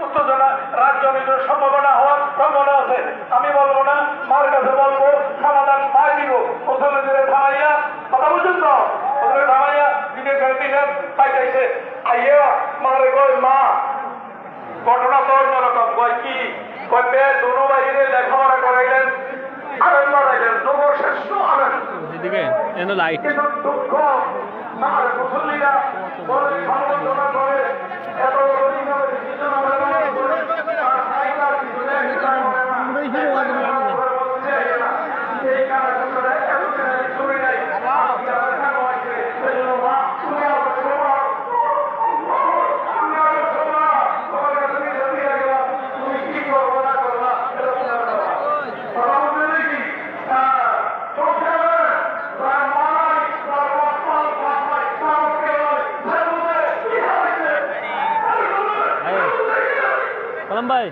উত্তেজনা রাজনীতির সম্ভাবনা হওয়ার সম্ভাবনা আছে। আমি বলবো না, মার কাছে বলবো, সমাধান মাই দিব। মুসলিমদের থামাইয়া কথা বুঝুন তো, মুসলিম থামাইয়া নিজের করে দিলেন পাইছে আইয়া মারে কই মা ঘটনা তো অন্যরকম। কয় কি কয় বে দুনো বাহিরে লেখাপড়া করাইলেন, আরেন বাড়াইলেন, সর্বশ্রেষ্ঠ আরেন কিন্তু দুঃখ আর মুসল্লিরা বড় সমালোচনা করে এত ভাই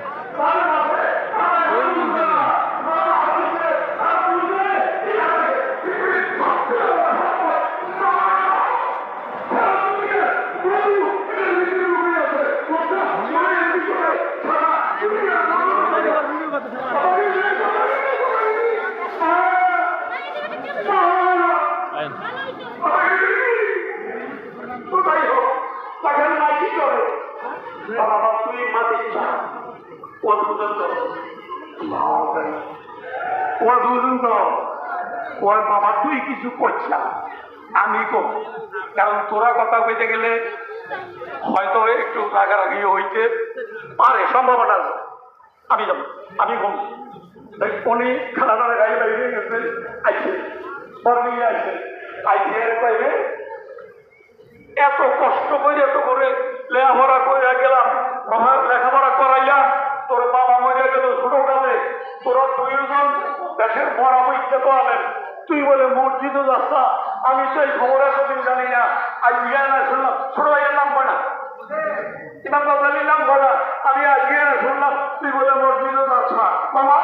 বাবা তুই কিছু করছা আমি কম, কারণ তোরা কথা কইতে গেলে হয়তো একটু রাগারাগি হইতে পারে, সম্ভাবনা আছে। আমি যাবো, আমি কম। উনি খানাদারে গাড়ি বাইরে গেছে, আইছে বর্মিয়ে আইছে আইছে এর বাইরে এত কষ্ট করে এত করে লেখাপড়া করে গেলাম, লেখাপড়া করাইয়া তোর বাবা মরে গেল ছোটকালে, তোরা দুইজন দেশের মরা বইতে তো আনেন, তুই বলে মসজিদও যাচ্ছা। আমি তো এই খবর এতদিন জানি না, আজ বিয়ে না শুনলাম ছোট ভাইয়ের নাম কয় না, ইমাম গাজ্জালির নাম কয় না, আমি আজ বিয়ে না শুনলাম তুই বলে মসজিদও যাচ্ছা। মামা